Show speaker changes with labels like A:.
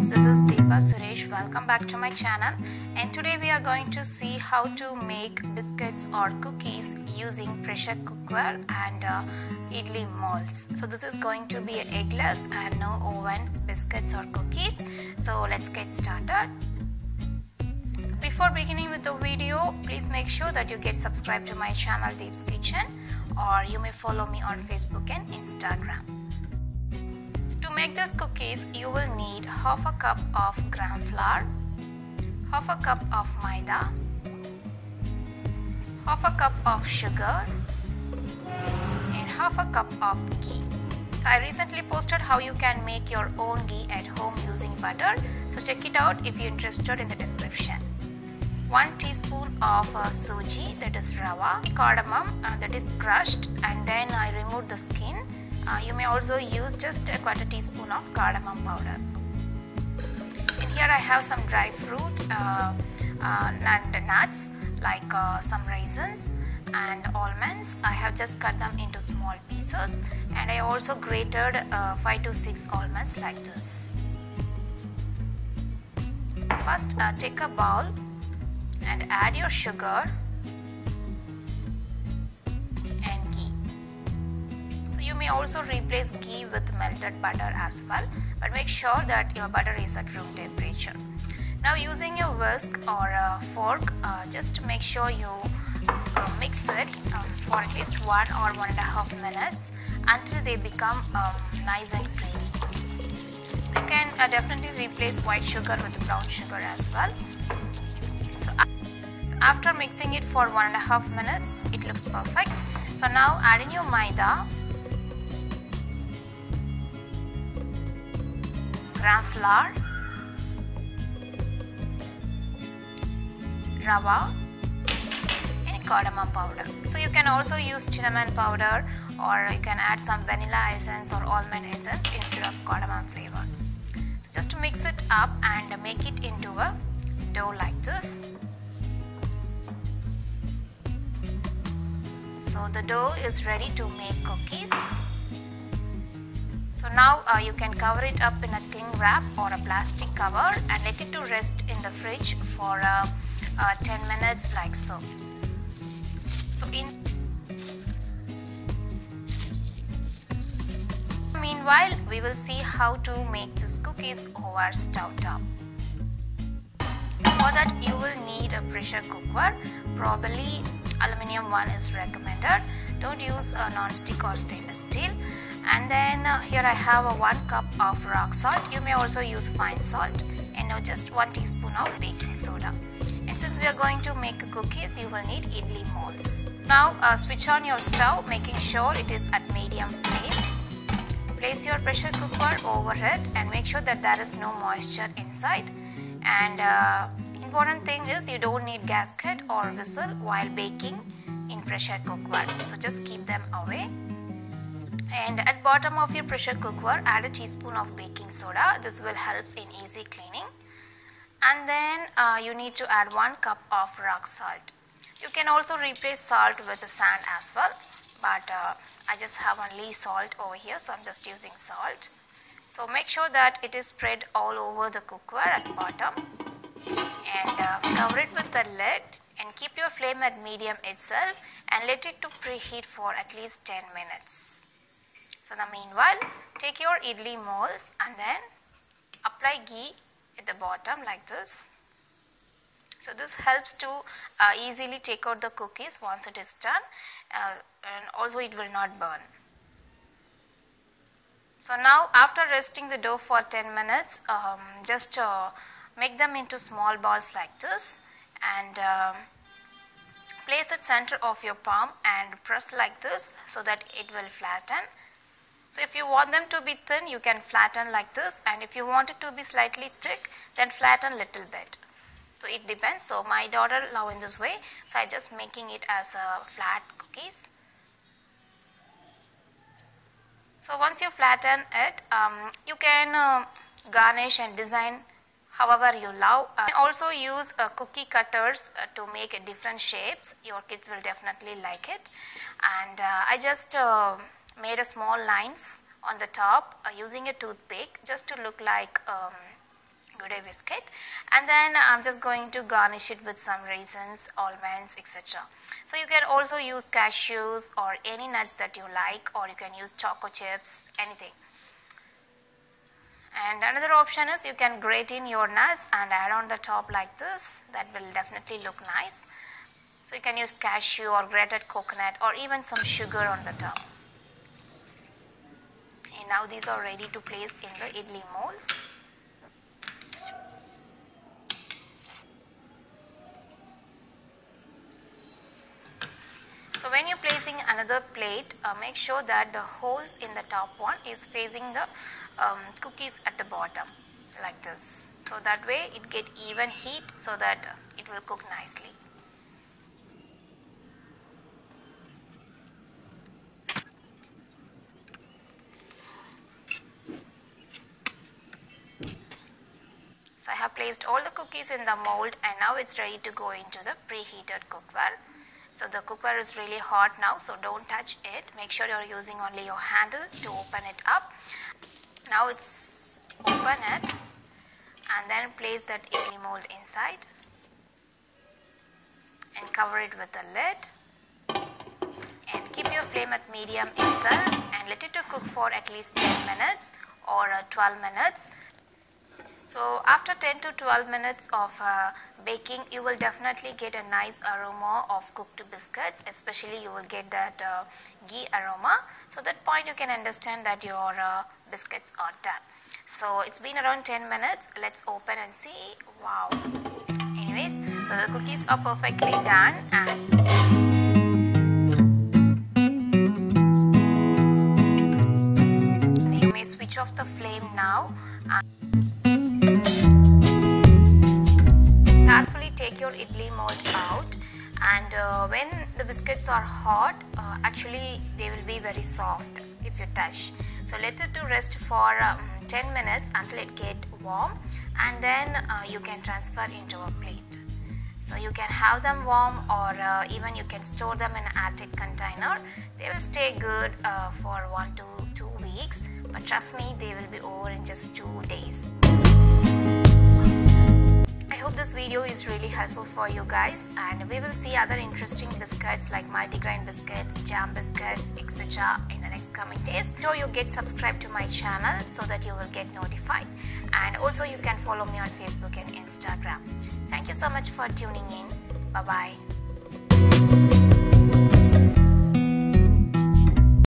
A: this is Deepa Suresh. Welcome back to my channel, and today we are going to see how to make biscuits or cookies using pressure cookware and idli molds. So this is going to be eggless and no oven biscuits or cookies. So let's get started. Before beginning with the video, please make sure that you get subscribed to my channel Deep's Kitchen, or you may follow me on Facebook and Instagram. To make these cookies, you will need half a cup of gram flour, half a cup of maida, half a cup of sugar, and half a cup of ghee. So I recently posted how you can make your own ghee at home using butter. So check it out if you're interested in the description. 1 teaspoon of suji, that is rava, cardamom that is crushed, and then I removed the skin. You may also use just a quarter teaspoon of cardamom powder. And here I have some dry fruit and nuts like some raisins and almonds. I have just cut them into small pieces, and I also grated 5 to 6 almonds like this. So first take a bowl and add your sugar and ghee. So you may also replace ghee with melted butter as well, but make sure that your butter is at room temperature. Now using a whisk or a fork, just make sure you mix it for at least 1 or 1.5 minutes until they become nice and creamy. So you can definitely replace white sugar with brown sugar as well. After mixing it for 1.5 minutes, it looks perfect. So now add in your maida, gram flour, rava, and cardamom powder. So you can also use cinnamon powder, or you can add some vanilla essence or almond essence instead of cardamom flavor. So just to mix it up and make it into a dough like this. So the dough is ready to make cookies. So now you can cover it up in a cling wrap or a plastic cover and let it to rest in the fridge for 10 minutes like so. Meanwhile, we will see how to make these cookies over stove top. For that you will need a pressure cookware, probably aluminum one is recommended. Don't use a non-stick or stainless steel. And then here I have a 1 cup of rock salt. You may also use fine salt, and now just 1 teaspoon of baking soda. And since we are going to make cookies, you will need idli molds. Now switch on your stove, making sure it is at medium flame. Place your pressure cooker over it and make sure that there is no moisture inside. And important thing is you don't need gasket or whistle while baking in pressure cookware, so just keep them away. And at bottom of your pressure cookware, add a teaspoon of baking soda. This will help in easy cleaning. And then you need to add 1 cup of rock salt. You can also replace salt with sand as well, but I just have only salt over here, so I'm just using salt. So make sure that it is spread all over the cookware at bottom, and cover it with the lid and keep your flame at medium itself and let it to preheat for at least 10 minutes. So now meanwhile, take your idli molds and then apply ghee at the bottom like this. So this helps to easily take out the cookies once it is done, and also it will not burn. So now after resting the dough for 10 minutes, just make them into small balls like this, and place it center of your palm and press like this so that it will flatten. So if you want them to be thin, you can flatten like this, and if you want it to be slightly thick, then flatten little bit. So it depends. So my daughter love in this way, so I just making it as flat cookies. So once you flatten it, you can garnish and design however you love. Also use cookie cutters to make different shapes. Your kids will definitely like it. And I just made a small lines on the top using a toothpick just to look like Good Day biscuit, and then I'm just going to garnish it with some raisins, almonds, etc. So you can also use cashews or any nuts that you like, or you can use choco chips, anything. And another option is you can grate in your nuts and add on the top like this. That will definitely look nice. So you can use cashew or grated coconut or even some sugar on the top. And now these are ready to place in the idli molds. So when you're placing another plate, make sure that the holes in the top one is facing the cookies at the bottom like this. So that way it get even heat so that it will cook nicely. So I have placed all the cookies in the mold, and now it's ready to go into the preheated cookware. So the cookware is really hot now, so don't touch it. Make sure you're using only your handle to open it up. Now it's open it and then place that idli mold inside and cover it with a lid and keep your flame at medium itself and let it to cook for at least 10 minutes or 12 minutes. So after 10 to 12 minutes of baking, you will definitely get a nice aroma of cooked biscuits, especially you will get that ghee aroma. So at that point you can understand that your biscuits are done. So it's been around 10 minutes. Let's open and see. Wow. Anyways, so the cookies are perfectly done, and you may switch off the flame now. Carefully take your idli mold out, and when the biscuits are hot, actually they will be very soft if you touch. So let it to rest for 10 minutes until it get warm, and then you can transfer into a plate. So you can have them warm, or even you can store them in an airtight container. They will stay good for 1 to 2 weeks, but trust me, they will be over in just 2 days. I hope this video is really helpful for you guys, and we will see other interesting biscuits like multigrain biscuits, jam biscuits, etc. in the next coming days. Make sure you get subscribed to my channel so that you will get notified, and also you can follow me on Facebook and Instagram. Thank you so much for tuning in. Bye bye.